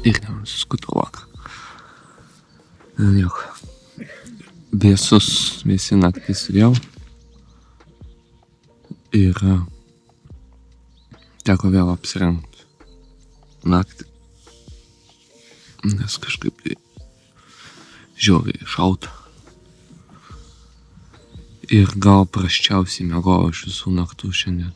Ir nesuskutau vakar. Jok. Vėsi naktis vėl. Ir teko vėl apsirengti naktį. Nes kažkaip tai žiauriai šalta. Ir gal prasčiausiai miegojau iš visų naktų šiandien.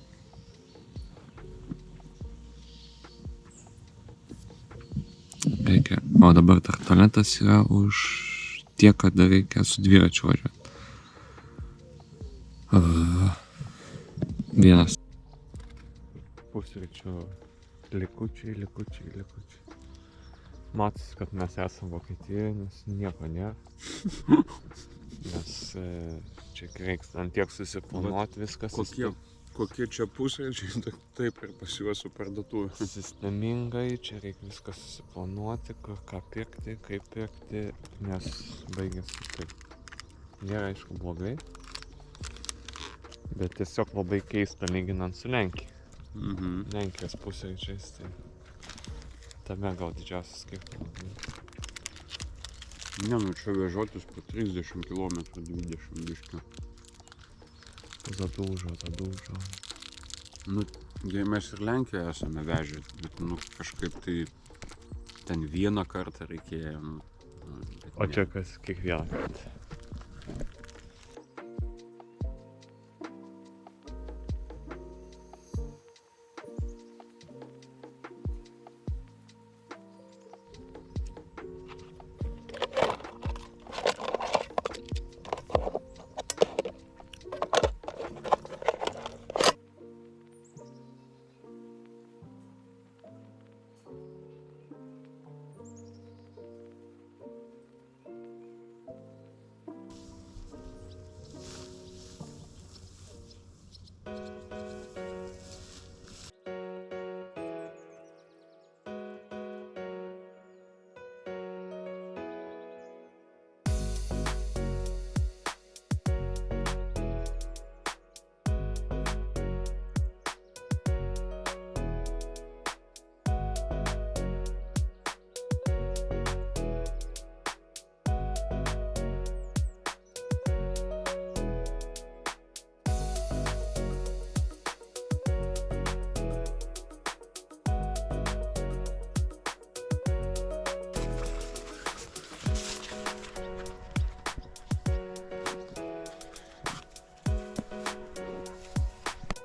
O dabar dar tualetas yra už tiek, kad reikia su dviračiu važiuoti. Vienas. Pusryčių likučiai. Matos, kad mes esam Vokietijoje, nes nieko nėra. Nes čia reiks ant tiek susiplanuoti viskas. Kokie čia pusryčiai, taip ir pas juos su parduotuvė. Sistemingai, čia reikia viskas susiplanuoti, kur ką pirkti, kaip pirkti, nes baigėsi taip. Nėra aišku blogai, bet tiesiog labai keista lyginant su Lenkija. Lenkijos pusryčiais, tai tame gal didžiausias skirtumas. Ne, čia vežotis po 30 km 20 biškių. Zadūžo. Mes ir Lenkijoje esame vežę, bet kažkaip tai ten vieną kartą reikėjo. O čia kas kiekvieną kartą?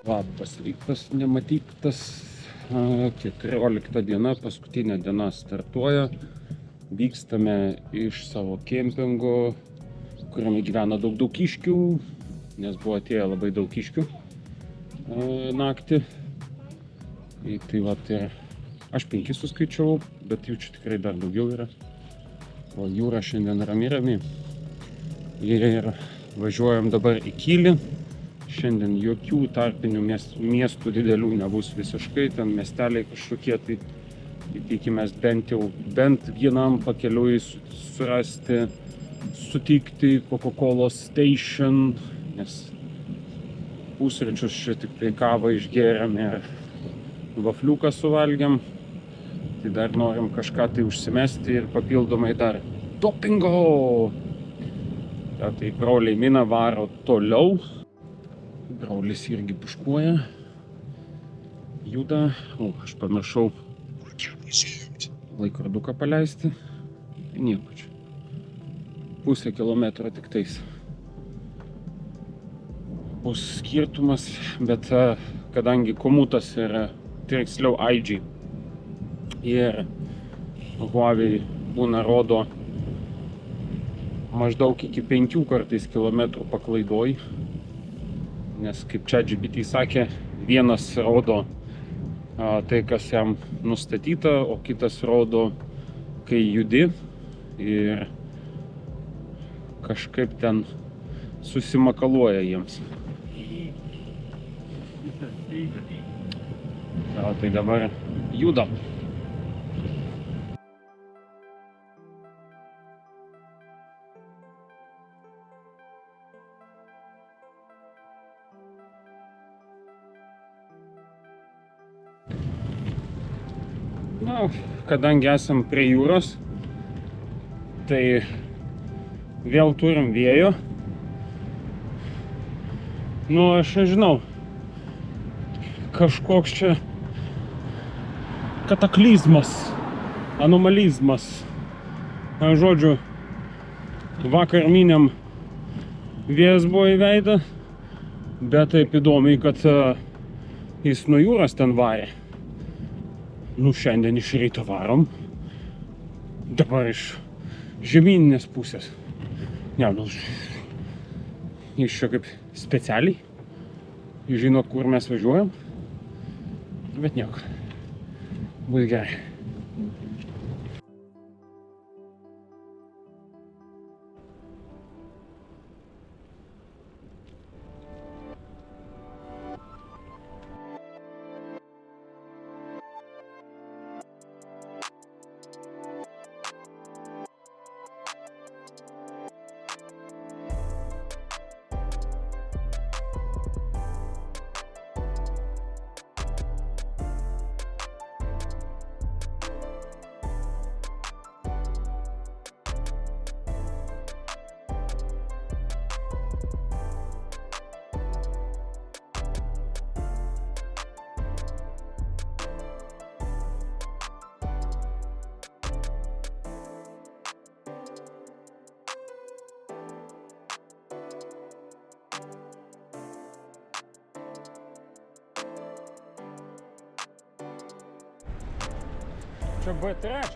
Labas rytas, nematytas 14 diena, paskutinė diena startuoja. Vykstame iš savo kempingo, kuriame gyvena daug kiškių, nes buvo atėję labai daug kiškių naktį. Tai vat ir aš 5 suskaičiau, bet jų čia tikrai dar daugiau yra. O jūra šiandien rami. Ir važiuojam dabar į Kylį. Šiandien jokių tarpinių miestų didelių nebus visiškai, ten miesteliai kažkokie, tai tikimės bent vienam pakeliui surasti, sutikti Coca-Cola Station, nes pusryčius čia tik tai kavą išgėrėm ir vafliuką suvalgėm, tai dar norim kažką tai užsimesti ir papildomai dar dopingo. Tai broliai Mina varo toliau. Brolis irgi puškuoja, juda. Aš pamiršau laikroduką paleisti. Nieko čia. Pusę kilometro tik tais bus skirtumas, bet kadangi komutas yra tiksliau IG ir Huawei būna rodo maždaug iki 5 kartais kilometrų paklaidoj. Nes kaip ChatGPT sakė, vienas rodo tai, kas jam nustatyta, o kitas rodo, kai judi ir kažkaip ten susimakaluoja jiems. Tai dabar judam. Na, kadangi esam prie jūros, tai vėl turim vėjo. Nu, aš nežinau, kažkoks čia kataklizmas, anomalizmas. Žodžiu, vakar minėm vėjas buvo į veidą, bet taip įdomiai, kad jis nuo jūros ten varė. Nu, šiandien iš ryto varom, dabar iš žemyninės pusės. Ne, nu, iš čia kaip specialiai, žinot, kur mes važiuojam, bet nieko, bus gerai. Čia B3 dar.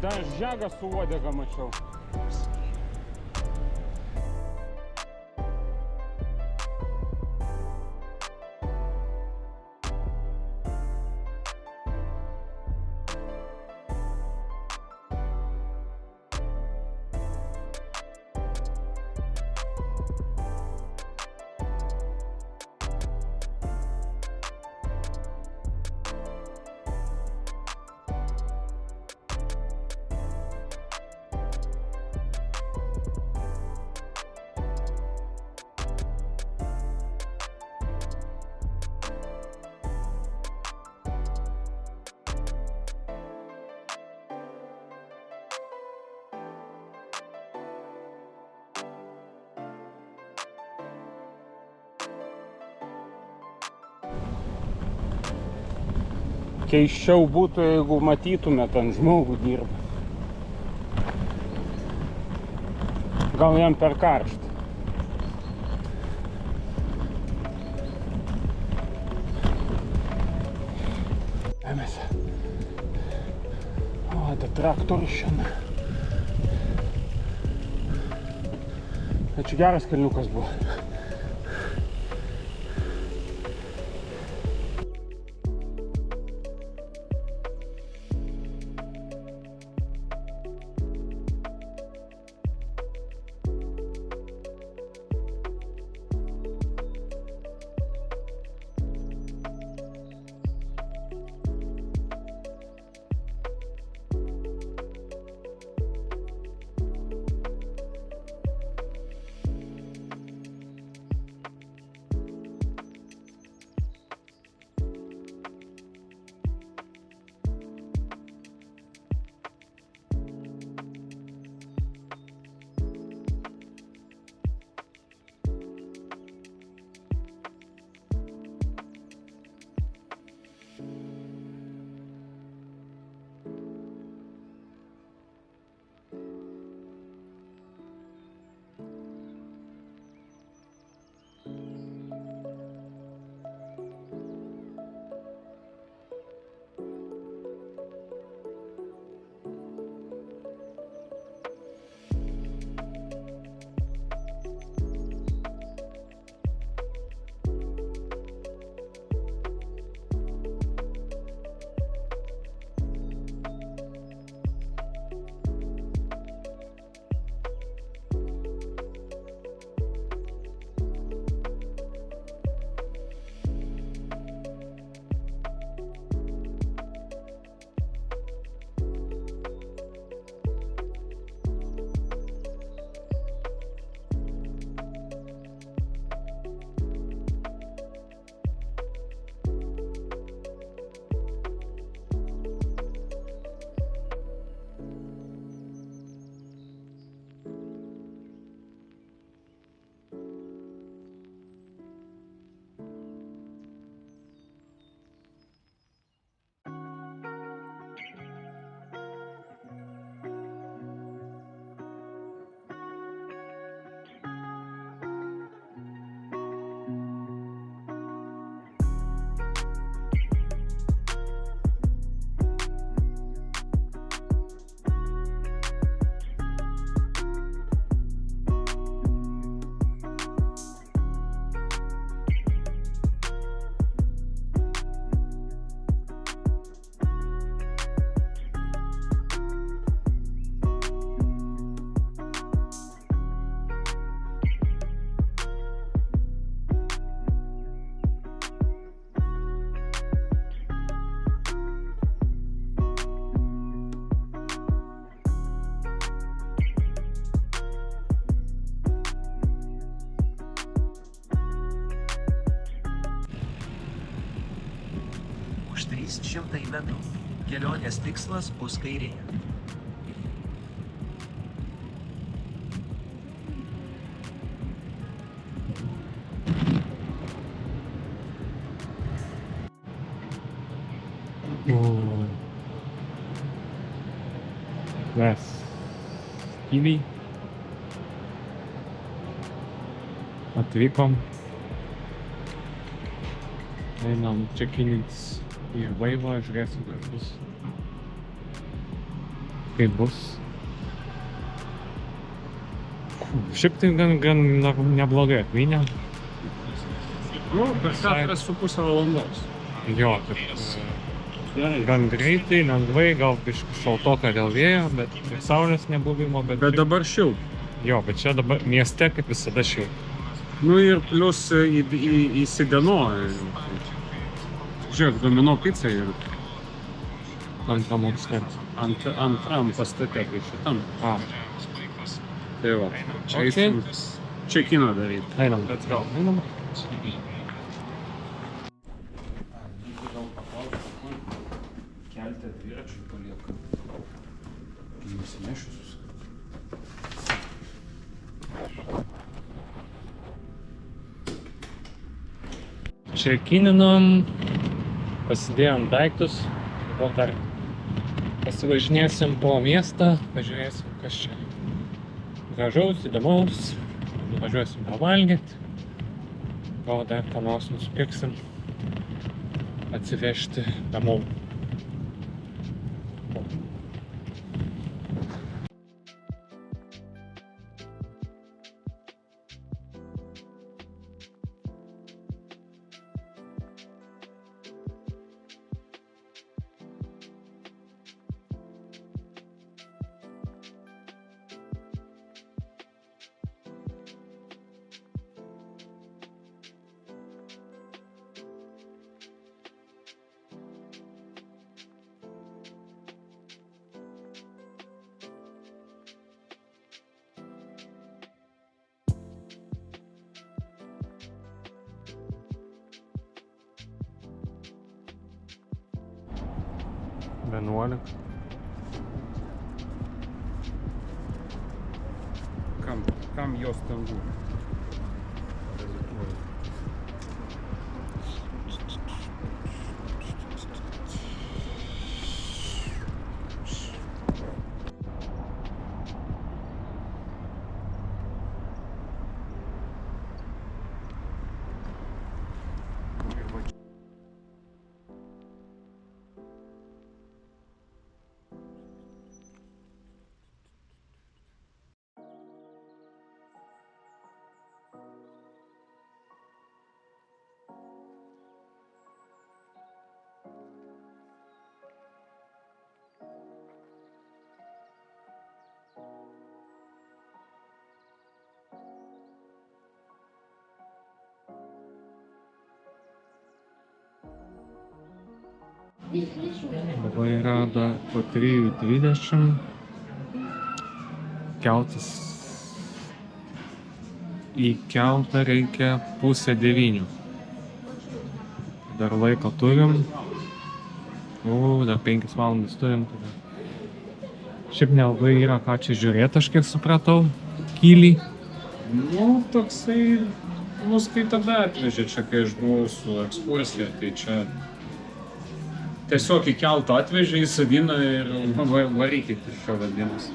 Dar žegą su uodega mačiau. Keisčiau būtų, jeigu matytume ten žmogų dirba. Gal jam per karštą. Mes. O, tai traktorius šiandien. Čia geras kalniukas buvo. 300 metrų. Kelionės tikslas bus kairėje. Mes tyliai atvykom. Einam čekintis į laivą, žiūrėsim, kas bus. Kaip bus. Šiaip tai gan neblogai atvinę. Nu, per 4,5 valandos. Jo, gan greitai, lengvai, gal biškį šaltoka dėl vėjo, bet ir saulės nebuvimo, Bet dabar šilta. jo, bet čia dabar mieste kaip visada šilta. Nu ir plius įsidenoja. Žiūrėk, Domino pica ir Antram aukšte. antram pastate, kai šitam. A, Tai va, čia Ok. eisim čekiną daryti. einam. Bet gal, einam. Kelti dviračių palieka. Nusinešius. Čekininom, pasidėjom daiktus, dabar dar pasivažinėsim po miestą, pažiūrėsim, kas čia gražaus, įdomaus, važiuosim pavalgyti, gal dar ką nors nusipirksim, atsivežti namo. Kam jos ten buvo? Dabar yra dar po 3:20. Keltas į keltą reikia 8:30. Dar laiko turim. Dar 5 valandas turim. Šiaip nelabai yra ką čia žiūrėti, aš kiek supratau. Kyliai. Nu, toksai, kai tada atvežė čia, kai aš buvau su ekskursija, tai čia tiesiog į keltą atvežė į Saviną ir varykit iš šio vadienos.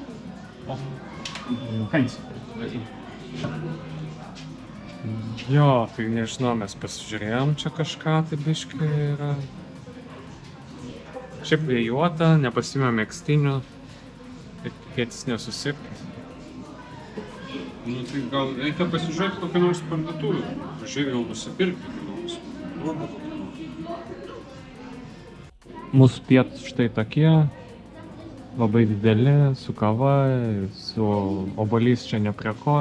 Jo, tai nežinau, mes pasižiūrėjom čia kažką, tai biškai yra. Šiaip vėjuota, nepasimėm megztinių. Ir tikėtis nesusirgti. Nu, tai gal reikia pasižiūrėti kokią nors parduotuvę. Žiūrėk, gal nusipirkti kokį nors rūbą. Mūsų pietus štai tokie. Labai dideli, su kava, su obuolys čia ne prie ko.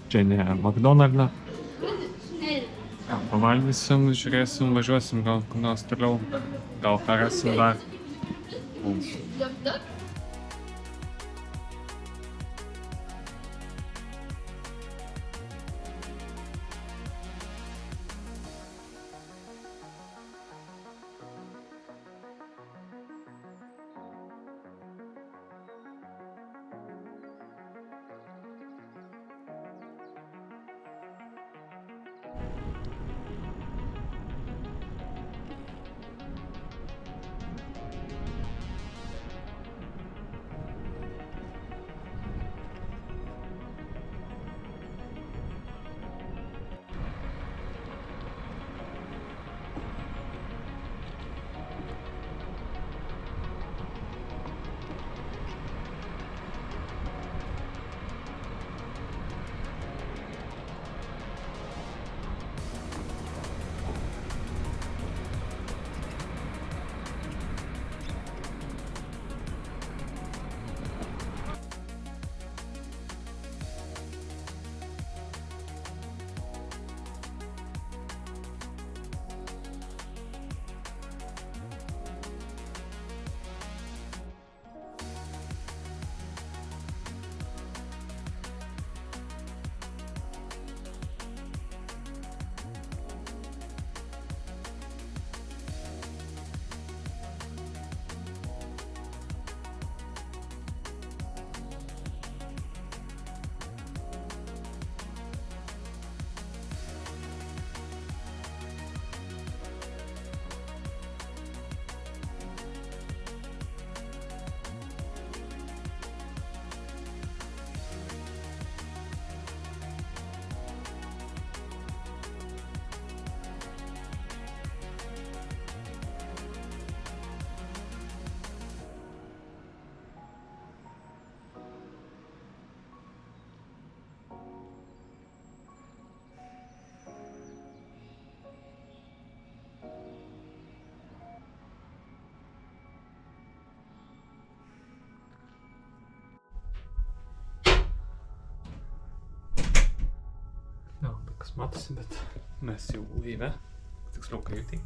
Čia ne McDonald's. Pavalgysim, žiūrėsim, važiuosim gal kur nors toliau. Gal ką rasim dar. kas matosi, bet mes jau laive, tiksliau kajutėj.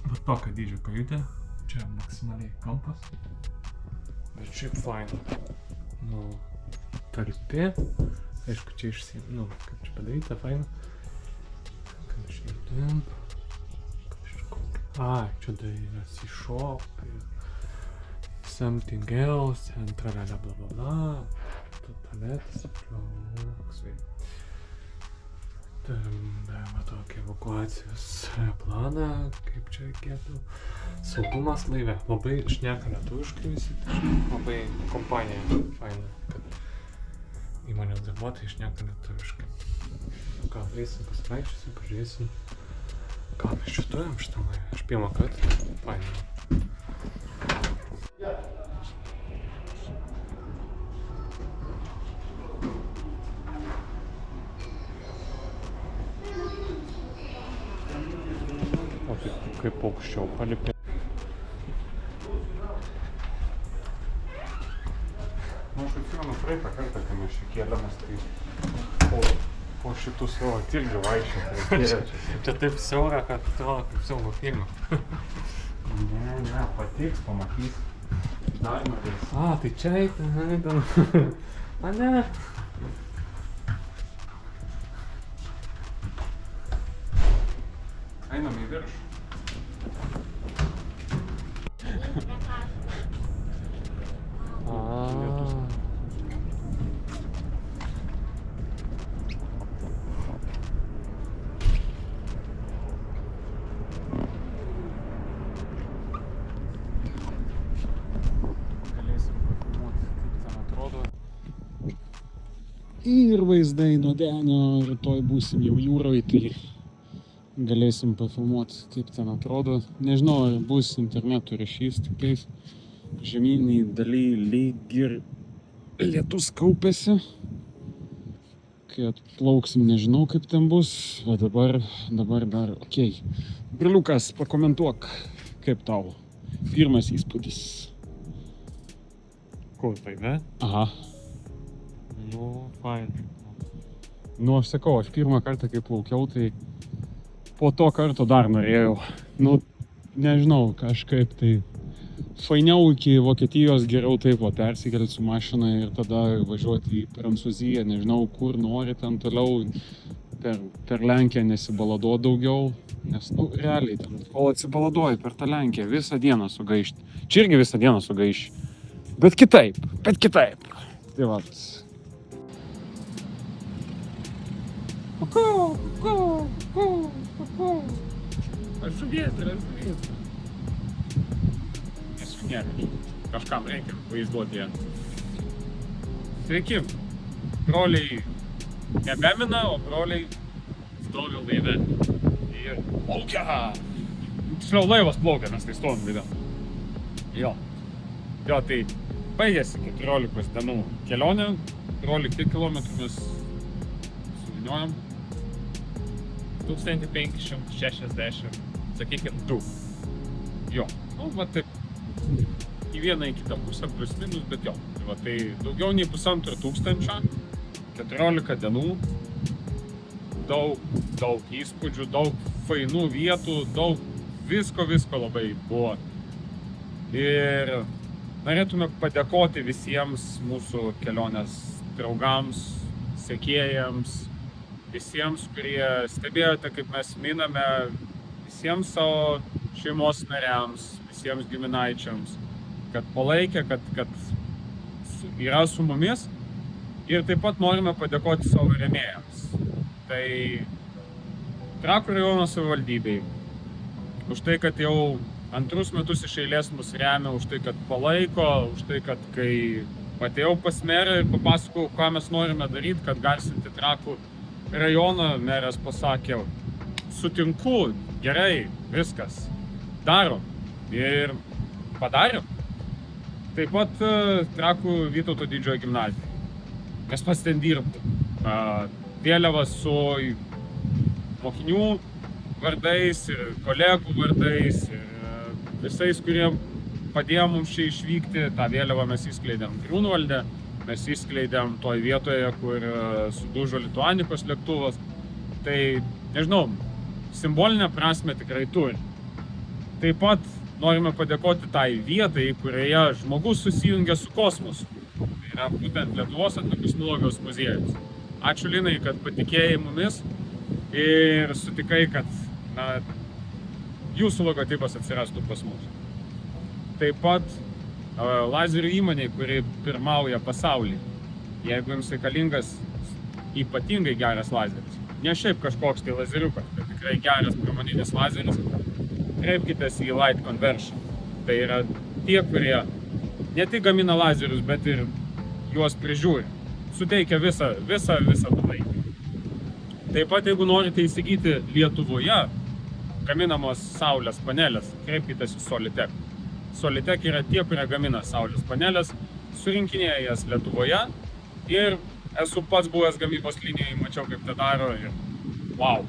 Bet tokio dydžio kajutė, čia maksimaliai kampas. Bet šiaip faina. Nu, talpi. Aišku, čia kaip čia padaryta, faina. Kad išeitum. Čia dar yra C-Shop ir something else, and tralala bla bla bla. Tualetas, apžvalgsvai. Turim tokį evakuacijos planą, kaip čia reikėtų. Saugumas laive. Labai šneka lietuviškai visi. Labai kompanija faina, kad įmonės darbuotojai šneka lietuviškai. Ką, eisim, pasivaikščiosim, pažiūrėsim. Ką mes čia turim šitą laivę? Aš pirmą kartą. Faina. O tai kaip aukščiau palipė. Aš atsimenu praeitą kartą, kai mes čia kėlėmės, tai po šitų savo irgi vaikščioti. Čia taip siaura, kad atrodo kaip siaubo filmą. Ne, patiks, pamatys. Dar norės. Tai čia eitam. Ne. Einam į viršų. Ir vaizdai nuo denio, rytoj būsim jau jūroj, tai galėsim pafilmuoti, kaip ten atrodo. Nežinau, ar bus interneto ryšys, tiktais žemyniniai daly lyg ir lietus kaupėsi. Kai atplauksim, nežinau, kaip ten bus, o dabar dar okei. Briliukas, pakomentuok, kaip tau pirmas įspūdis. Kur tai, ne? Aha. Fain. Aš sakau, aš pirmą kartą, kai plaukiau, tai po to karto dar norėjau. Nežinau, kažkaip tai fainiau iki Vokietijos, geriau taip persikelti su mašina ir tada važiuoti į Prancūziją, nežinau, kur nori ten toliau, per Lenkiją nesibaladuot daugiau, nes, realiai ten, kol atsibaladuoji per tą Lenkiją, visą dieną sugaišti. Čia irgi visą dieną sugaišti. Bet kitaip. Tai vat. Žuvietė. Esu nerviu. Kažkam reikia vaizduoti ją. Sveiki. Broliai nebemina, o broliai stovi laive. Ir plaukia. Tiksliau laivas plaukia, mes tai stovim laive. Jo, tai baigėsi 14 dienų kelionė. 14 kilometrų mes suviniojom. 1560, sakykim, 2. Jo, taip, į vieną į kitą pusę, plus minus, bet jo. Tai daugiau nei 1500, 14 dienų, daug įspūdžių, daug fainų vietų, daug visko labai buvo. Ir norėtume padėkoti visiems mūsų kelionės draugams, sekėjams, visiems, kurie stebėjote, kaip mes miname, visiems savo šeimos nariams, visiems giminaičiams, kad palaikė, kad yra su mumis. Ir taip pat norime padėkoti savo rėmėjams. Tai Trakų rajono savivaldybei, už tai, kad jau antrus metus iš eilės mus remia, už tai, kad palaiko, už tai, kad kai atėjau pas merą ir papasakau, ką mes norime daryti, kad garsinti Trakų rajoną, meras pasakė, sutinku, gerai, viskas, darom. Ir padarėm. Taip pat Trakų Vytauto didžiojo gimnazija. Mes pats ten dirbtum. Vėliavas su mokinių vardais ir kolegų vardais ir visais, kurie padėjo mums čia išvykti. Ta vėliavą mes įskleidėm Griūnvalde, mes išskleidėm toj vietoje, kur sudužo Lituanikos lėktuvas. Tai, nežinau, simbolinę prasmę tikrai turi. Taip pat norime padėkoti tai vietai, kurioje žmogus susijungia su kosmosu. Tai yra būtent Lietuvos atliekų muziejus. Ačiū Linai, kad patikėjai mumis ir sutikai, kad jūsų logotipas atsirastų pas mus. Taip pat lazerių įmonė, kuri pirmauja pasaulyje. Jeigu jums reikalingas ypatingai geras lazeris, ne šiaip kažkoks tai lazeriukas, bet tikrai geras pramoninis lazeris, kreipkitės į Light Conversion. Tai yra tie, kurie ne tik gamina lazerius, bet ir juos prižiūri. Suteikia visą laiką. Taip pat, jeigu norite įsigyti Lietuvoje gaminamos saulės panelės, kreipkitės į Solitech. Solitech yra tie, kurie gamina saulės panelės, surinkinėja jas Lietuvoje ir esu pats buvęs gamybos linijoje, mačiau kaip tai daro ir wow.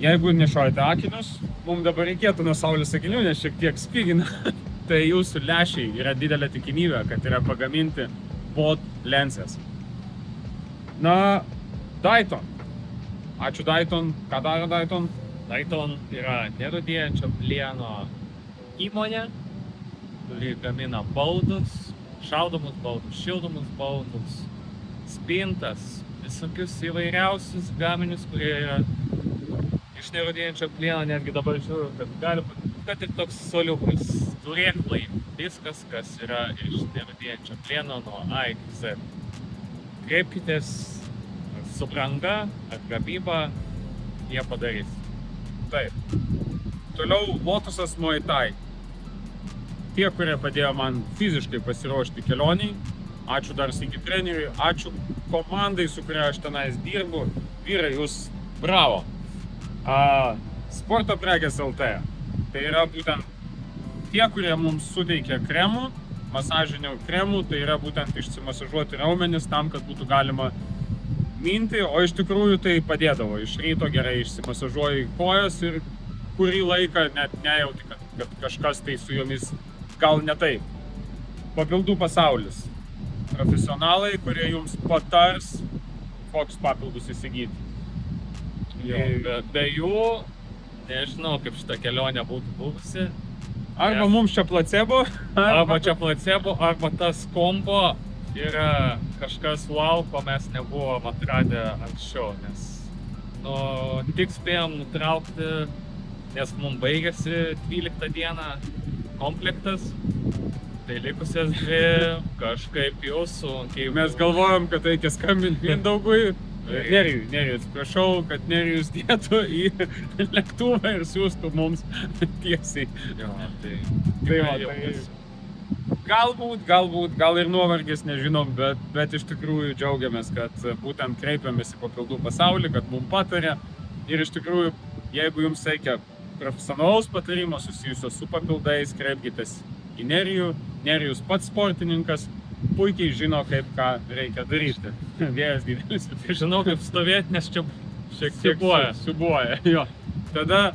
Jeigu nešiojate akinius, mums dabar reikėtų nuo saulės akinių, nes šiek tiek spigina, tai jūsų lęšiai yra didelė tikimybė, kad yra pagaminti bot lensės. Dayton. Ačiū Dayton. Ką daro Dayton? Dayton yra nerūdėjančio plieno įmonė, kuri gamina baldus, šaudomus baldus, šildomus baldus, spintas, visokius įvairiausius gaminius, kurie yra iš nerūdėjančio plieno. Netgi dabar žiūriu, kad gali būti, kad ir toks soliukas, turėklai, viskas, kas yra iš nerūdėjančio plieno nuo A iki Z. Kreipkitės su branga ar gamyba, jie padarys. Taip. Toliau Lotusas Muay Thai. Tie, kurie padėjo man fiziškai pasiruošti kelioniai, ačiū dar sykį treneriui, ačiū komandai, su kuria aš tenais dirbu. Vyrai, jūs bravo. Sporto prekės LT. Tai yra būtent tie, kurie mums suteikia kremų, masažinių kremų, tai yra būtent išsimasažuoti raumenis tam, kad būtų galima minti, o iš tikrųjų tai padėdavo. Iš ryto gerai išsimasažuoji kojas ir kurį laiką net nejauti, kad kažkas tai su jomis gal ne taip. Papildų pasaulis. Profesionalai, kurie jums patars, koks papildus įsigyti. Be jų, nežinau, kaip šita kelionė būtų buvusi. Arba mums čia placebo, Arba čia placebo, arba tas kombo yra kažkas wow, ko mes nebuvom atradę anksčiau, nes tik spėjom nutraukti, nes mums baigėsi 12 dieną komplektas, tai likusias dvi kažkaip jau sunkiai. mes galvojom, kad reikia skambinti Mindaugui. Nerijui, atsiprašau, kad Nerijus dėtų į lėktuvą ir siūstų mums tiesiai. Galbūt, gal ir nuovargis, nežinom, bet iš tikrųjų džiaugiamės, kad būtent kreipiamės į papildų pasaulį, kad mums patarė. Ir iš tikrųjų, jeigu jums reikia profesionalaus patarimo susijusio su papildais, kreipkitės į Nerijų. Nerijus pats sportininkas, puikiai žino, kaip ką reikia daryti. Vėjas didelis. Žinau, kaip stovėti, nes čia Šiek tiek siubuoja. Jo. Tada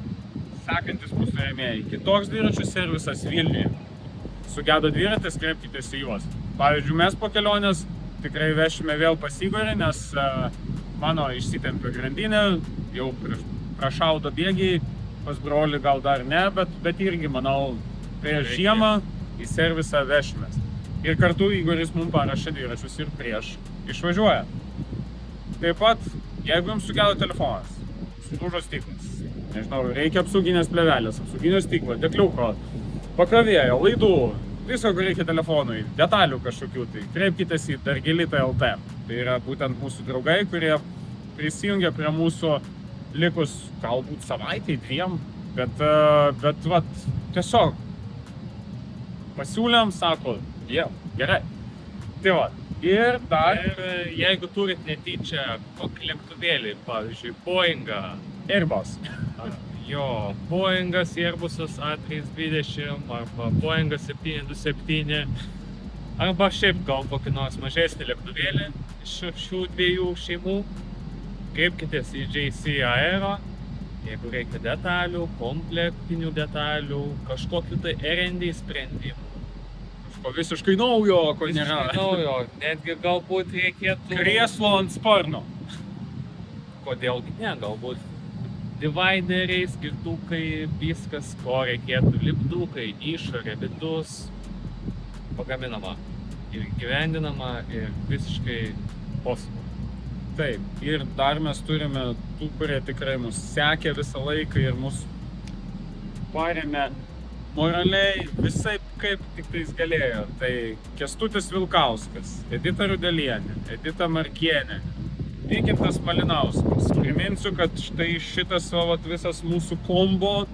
sekantis mūsų rėmėjai. Kitoks dviračių servisas Vilniuje. Sugedo dviratis, kreipkitės į juos. Pavyzdžiui, mes po kelionės tikrai vešime vėl pas Igorį, nes mano išsitempė grandinė, jau prašaudo bėgiai, pas brolį gal dar ne, bet irgi, manau, prieš žiemą į servisą vešimės. Ir kartu Igoris mums parašė dviračius ir prieš išvažiuoja. Taip pat, jeigu jums sugedo telefonas, sudužo stiklas, nežinau, reikia apsauginės plėvelės, apsauginio stiklo, dekliuko, pakrovėjo, laidų, viso, ko reikia telefonui, detalių kažkokių, tai kreipkitės į Dargilita LT. Tai yra būtent mūsų draugai, kurie prisijungia prie mūsų likus galbūt savaitei, 2, bet tiesiog pasiūlėm, sako, gerai. Tai va, ir dar... Ir jeigu turit netyčia kokį lėktuvėlį, pavyzdžiui, Boeingą, Airbus. Jo, Boeingas, Airbusas A320 arba Boeingas 727 arba šiaip gal kokį nors mažesnį lėktuvėlį iš šių dviejų šeimų, kreipkitės į JC Aero, jeigu reikia detalių, komplektinių detalių, kažkokių tai R&D sprendimų, Ko visiškai naujo, ko nėra. Visiškai naujo, netgi galbūt reikėtų... Krėslo ant sparno. Kodėlgi ne, galbūt divideriai, skirtukai, viskas, ko reikėtų, lipdukai, išorė, vidus, pagaminama ir gyvendinama ir visiškai possible. Taip, ir dar mes turime tų, kurie tikrai mus sekė visą laiką ir mus parėmė moraliai visai kaip tik tais galėjo. Tai Kęstutis Vilkauskas, Edita Rudelienė, Edita Markienė, Vykintas Malinauskas. Priminsiu, kad štai šitas visas mūsų kombo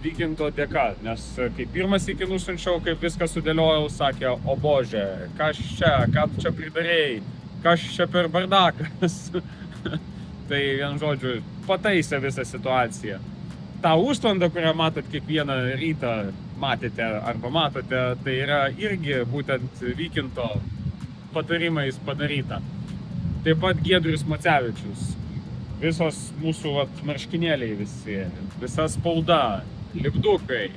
Vykinto dėka, nes kai pirmas iki nusinčiau, kaip viską sudėliojau, sakė, o bože, kas čia, ką tu čia pridarėjai, kas čia per bardakas. Tai vien žodžiu, pataisė visą situaciją. Ta užsklanda, kurią matot kiekvieną rytą, matėte arba matote, tai yra irgi būtent Vykinto patarimais padaryta. Taip pat Giedrius Macevičius, visos mūsų marškinėliai visi, visa spauda, lipdukai,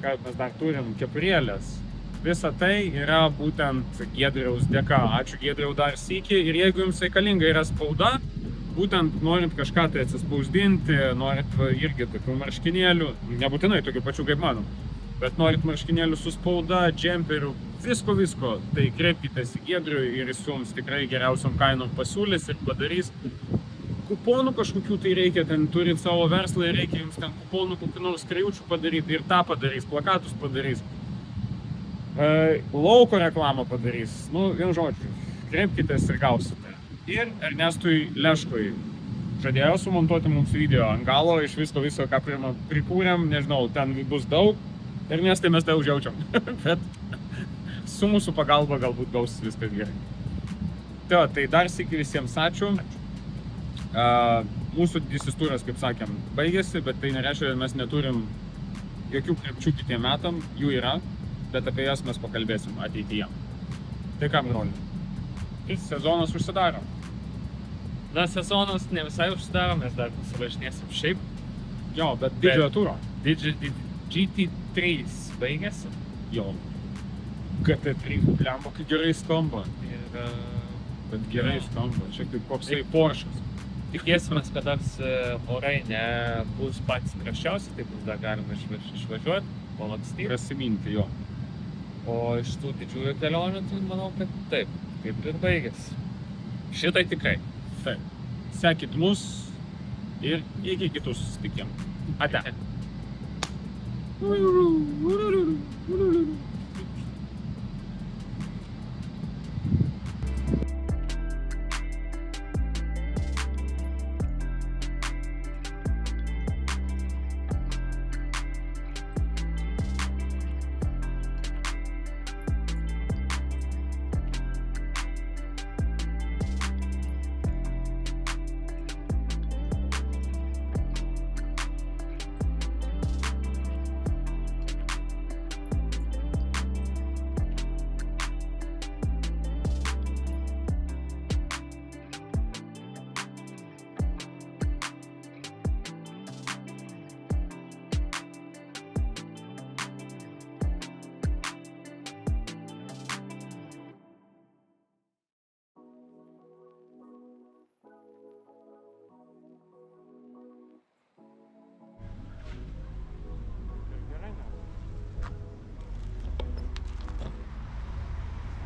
ką mes dar turim, kepurėlės. Visa tai yra būtent Giedriaus dėka. Ačiū Giedriau dar sykį ir jeigu jums reikalinga yra spauda, būtent norint kažką tai atsispausdinti, norit irgi tokių marškinėlių, nebūtinai tokių pačių kaip mano, bet norit marškinėlių su spauda, džemperių, visko, tai kreipkitės į Giedrių ir jis jums tikrai geriausiom kainom pasiūlys ir padarys. Kuponų kažkokių tai reikia, ten turit savo verslą ir reikia jums ten kuponų kokių nors skraijučių padaryti ir tą padarys, plakatus padarys, lauko reklamą padarys, vien žodžiu, kreipkitės ir gausite. Ir Ernestui Leškui žadėjo sumontuoti mums video ant galo iš visko, ką prikūrėm, nežinau, ten bus daug. Ernestai mes tai užjaučiam, bet su mūsų pagalba galbūt gausis viskas gerai. Tai dar sykį visiems ačiū. Mūsų didysis turas, kaip sakėm, baigėsi, bet tai nereiškia, kad mes neturim jokių krypčių kitiem metam, jų yra, bet apie jas mes pakalbėsim ateityje. Tai ką, broli? Sezonas užsidaro. Na, sezonas ne visai užsidaro, mes dar pasivažinėsim šiaip. Jo, bet didžiojo turo. GT3 baigėsi. Jo. GT3, blemba, kai gerai skamba. Bet gerai skamba, čia kaip koksai Porsche'as. Tikėsimės, kad orai nebus patys prasčiausi, tai bus dar galima išvažiuoti, palakstyti. Prasiminti, jo. O iš tų didžiųjų kelionių, tai manau, kad taip, kaip ir baigėsi. Šitai tikrai. Taip. Sekit mus ir iki kitų susitikimų. Ate.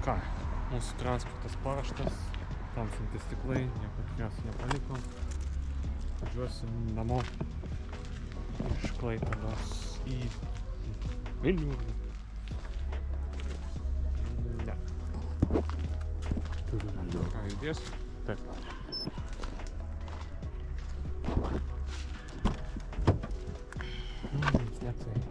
Ką, mūsų transportas paruoštas, tamsinti stiklai, nieko tikriausiai nepaliko. Važiuosim namo iš Klaipėdos į Vilnių. Ne. Ką, judėsiu? Taip. Ne tai.